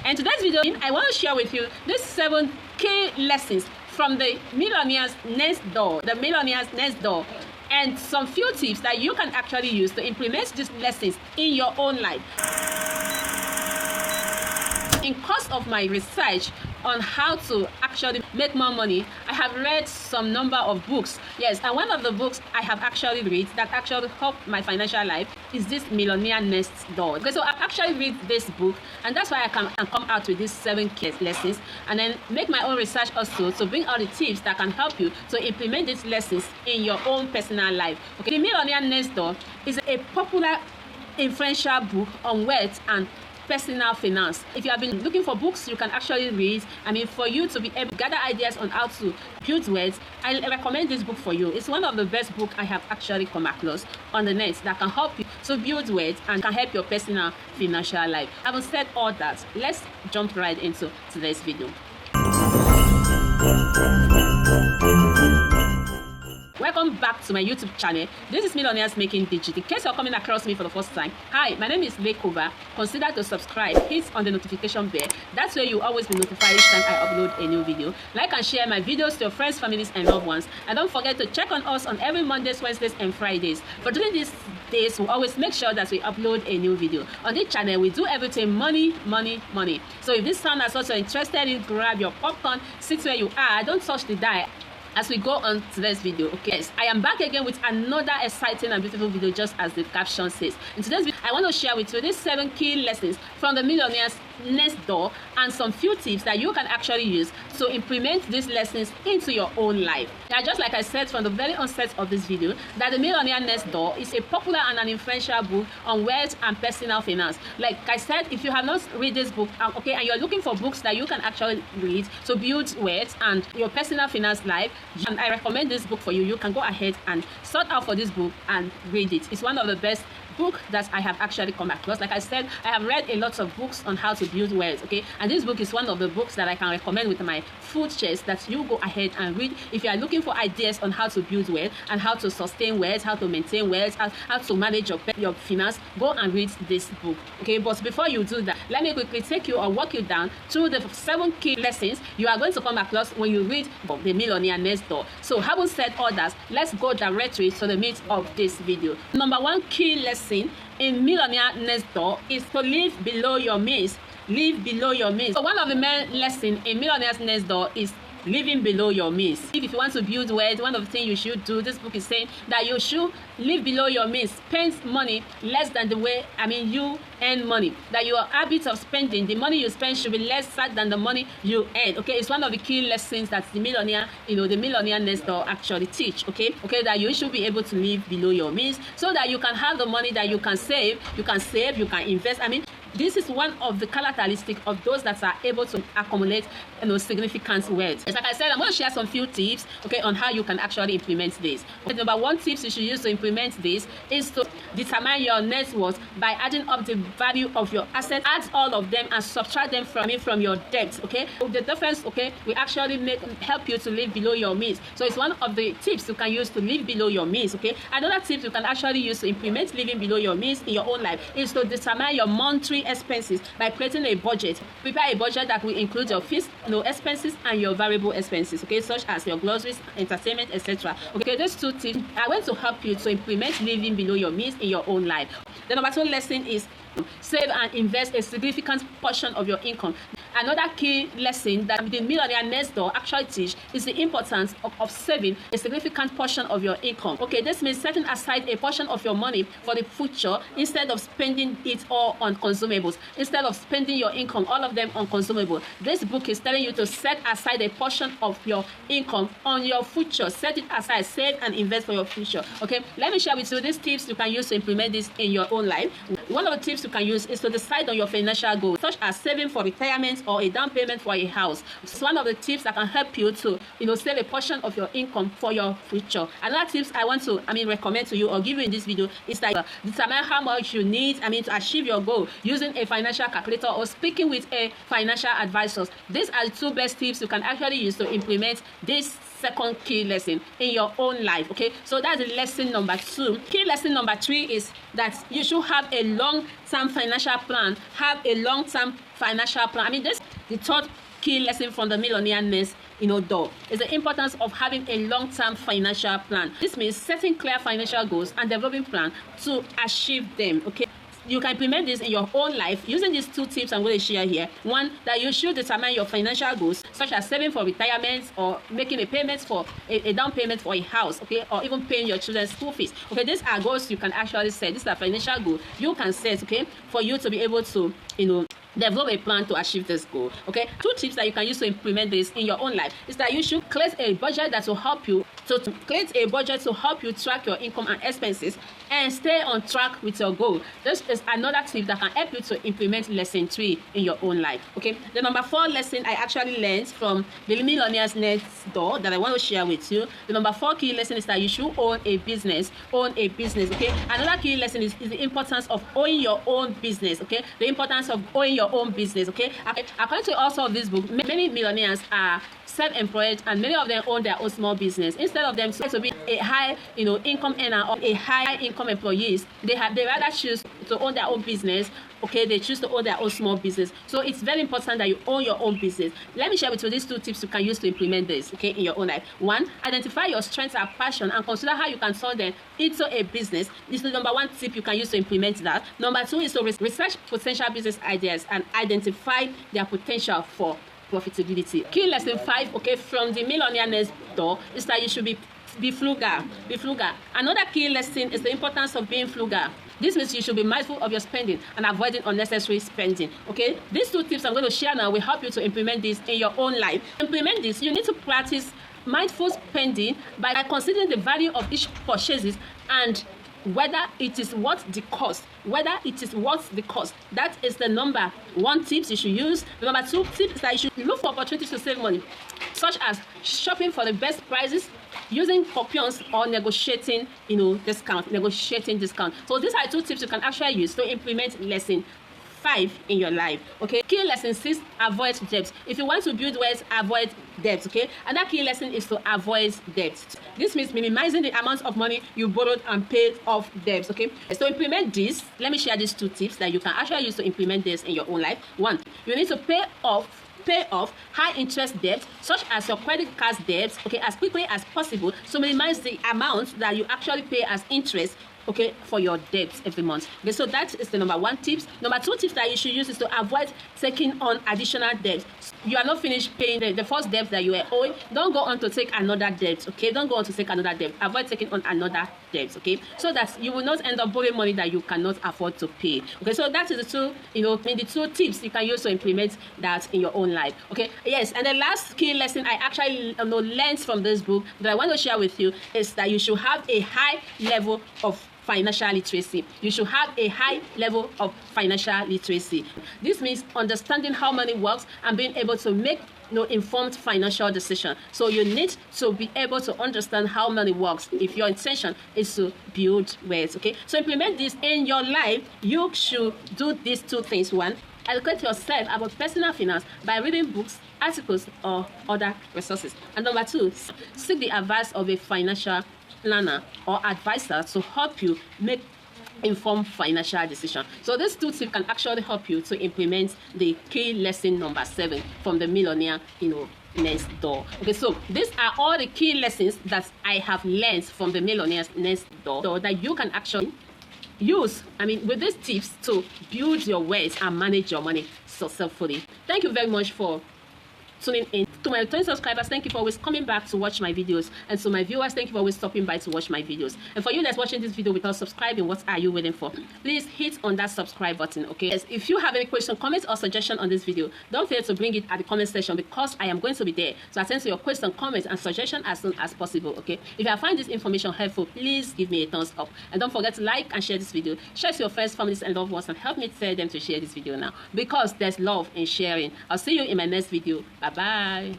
And today's video, I want to share with you these 7 key lessons from the millionaires next door, and some few tips that you can actually use to implement these lessons in your own life. In course of my research on how to actually make more money, I have read some number of books. Yes, and one of the books I have actually read that actually helped my financial life is this Millionaire Next Door. Okay, so I actually read this book, and that's why I can come out with these 7 key lessons, and then make my own research also to bring out the tips that can help you to implement these lessons in your own personal life. Okay, the Millionaire Next Door is a popular, influential book on wealth and personal finance. If you have been looking for books you can actually read, for you to be able to gather ideas on how to build wealth, I recommend this book for you. It's one of the best books I have actually come across on the net that can help you to build wealth and can help your personal financial life. Having said all that, let's jump right into today's video. Welcome back to my YouTube channel. This is Millionaires Making Digit. In case you're coming across me for the first time, hi, my name is Lekova. Consider to subscribe, hit on the notification bell. That's where you always be notified each time I upload a new video. Like and share my videos to your friends, families, and loved ones. And don't forget to check on us on every Mondays, Wednesdays, and Fridays. For during these days, we'll always make sure that we upload a new video. On this channel, we do everything money, money, money. So if this sound is also interested in, grab your popcorn, sit where you are, don't touch the dial as we go on to this video. Okay, yes, I am back again with another exciting and beautiful video, just as the caption says. In today's video, I want to share with you these 7 key lessons from the Millionaires Next Door and some few tips that you can actually use to implement these lessons into your own life. Now, just like I said from the very onset of this video, that the Millionaire Next Door is a popular and an influential book on wealth and personal finance. Like I said, if you have not read this book, and you're looking for books that you can actually read to build wealth and your personal finance life, and I recommend this book for you. You can go ahead and sort out for this book and read it. It's one of the best book that I have actually come across. Like I said, I have read a lot of books on how to build wealth, and this book is one of the books that I can recommend with my full chest that you go ahead and read if you are looking for ideas on how to build wealth and how to sustain wealth, how to maintain wealth, how to manage your finance. Go and read this book. But before you do that, let me quickly take you or walk you down through the 7 key lessons you are going to come across when you read the Millionaire Next Door. So having said all that, let's go directly to the meat of this video. Number 1 key lesson in Millionaire Next Door is to live below your means. Live below your means. So one of the main lessons in Millionaire Next Door is living below your means. If you want to build wealth, one of the things you should do, this book is saying that you should live below your means. Spend money less than the way you earn money. That your habit of spending, the money you spend should be less than the money you earn. It's one of the key lessons that the Millionaire Next Door actually teach. That you should be able to live below your means so that you can have the money that you can save, you can invest. This is one of the characteristics of those that are able to accumulate significant wealth. Like I said, I'm going to share some few tips on how you can actually implement this. Number 1 tips you should use to implement this is to determine your net worth by adding up the value of your assets. Add all of them and subtract them from your debt. The difference will actually help you to live below your means. So it's one of the tips you can use to live below your means. Another tip you can actually use to implement living below your means in your own life is to determine your monthly expenses by creating a budget. Prepare a budget that will include your fixed expenses and your variable expenses, such as your groceries, entertainment, etc. These 2 tips are going to help you to implement living below your means in your own life. The number 2 lesson is save and invest a significant portion of your income. Another key lesson that the Millionaire Next Door actually teach is the importance of saving a significant portion of your income. This means setting aside a portion of your money for the future instead of spending it all on consumables. Instead of spending your income, all of them on consumables. This book is telling you to set aside a portion of your income on your future. Set it aside, save and invest for your future. Let me share with you these tips you can use to implement this in your own life. One of the tips you can use is to decide on your financial goals, such as saving for retirement or a down payment for a house. It's one of the tips that can help you to save a portion of your income for your future. Another tips I want to recommend to you or give you in this video is that determine how much you need to achieve your goal using a financial calculator or speaking with a financial advisor. These are the 2 best tips you can actually use to implement this 2nd key lesson in your own life. So that's the lesson number 2. Key lesson number 3 is that you should have a long-term short-term financial plan, have a long-term financial plan. I mean, this the third key lesson from the millionaire next door is the importance of having a long-term financial plan. This means setting clear financial goals and developing plan to achieve them. Okay, you can implement this in your own life using these 2 tips I'm going to share here. One, that you should determine your financial goals, such as saving for retirement or making a payment for a down payment for a house, okay, or even paying your children's school fees. Okay, these are goals you can actually set. These are financial goals you can set, okay, for you to be able to, develop a plan to achieve this goal. Okay, 2 tips that you can use to implement this in your own life is that you should create a budget that will help you track your income and expenses and stay on track with your goal. This is another tip that can help you to implement lesson 3 in your own life. Okay, the number 4 lesson I actually learned from the millionaires next door that I want to share with you. The number 4 key lesson is that you should own a business. Okay, another key lesson is the importance of owning your own business. Okay, the importance of owning your own business. Okay, according to also of this book, many millionaires are self-employed and many of them own their own small business. Instead of them to be a high income earner or a high income employees, they rather choose to own their own business. Okay, they choose to own their own small business. So it's very important that you own your own business. Let me share with you these 2 tips you can use to implement this, okay, in your own life. 1, identify your strengths and passion and consider how you can turn them into a business. This is the number 1 tip you can use to implement that. Number 2 is to research potential business ideas and identify their potential for profitability. Key lesson 5, okay, from the millionaire next door is that you should be frugal. Another key lesson is the importance of being frugal. This means you should be mindful of your spending and avoiding unnecessary spending. Okay, these 2 tips I'm going to share now will help you to implement this in your own life. To implement this, you need to practice mindful spending by considering the value of each purchases and whether it is worth the cost. That is the number 1 tip you should use. The number 2 tip is that you should look for opportunities to save money, such as shopping for the best prices, using coupons, or negotiating discount. So these are 2 tips you can actually use to implement lesson 5 in your life. Okay, key lesson 6, avoid debt. If you want to build wealth, avoid debt. Okay, another key lesson is to avoid debt. This means minimizing the amount of money you borrowed and paid off debts. Okay, so implement this. Let me share these 2 tips that you can actually use to implement this in your own life. 1, you need to pay off high interest debt, such as your credit card debts, okay, as quickly as possible to minimize the amount that you actually pay as interest, okay, for your debts every month. Okay, so that is the number 1 tips. Number 2 tips that you should use is to avoid taking on additional debts. You are not finished paying the first debt that you were owing. Don't go on to take another debt. Okay, avoid taking on another debt. Okay, so that you will not end up borrowing money that you cannot afford to pay. Okay, so that is the 2 tips you can use to implement that in your own life. Okay, yes, and the last key lesson I actually learned from this book that I want to share with you is that you should have a high level of financial literacy. You should have a high level of financial literacy. This means understanding how money works and being able to make informed financial decision. So you need to be able to understand how money works if your intention is to build wealth. Okay, so implement this in your life. You should do these 2 things. 1, educate yourself about personal finance by reading books, articles, or other resources. And number 2, seek the advice of a financial planner or advisor to help you make informed financial decision. So these 2 tips can actually help you to implement the key lesson number 7 from the millionaire next door. Okay, so these are all the key lessons that I have learned from the millionaires next door that you can actually use with these tips to build your wealth and manage your money successfully. Thank you very much for tuning in. To my returning subscribers, thank you for always coming back to watch my videos, and to my viewers, thank you for always stopping by to watch my videos. And for you that's watching this video without subscribing, what are you waiting for? Please hit on that subscribe button. Okay, yes, if you have any question, comment, or suggestion on this video, don't fail to bring it at the comment section, because I am going to be there to attend to your question, comments, and suggestion as soon as possible. Okay, if you find this information helpful, please give me a thumbs up, and don't forget to like and share this video. Share to your friends, families, and loved ones, and help me tell them to share this video now, because there's love in sharing. I'll see you in my next video. Bye bye.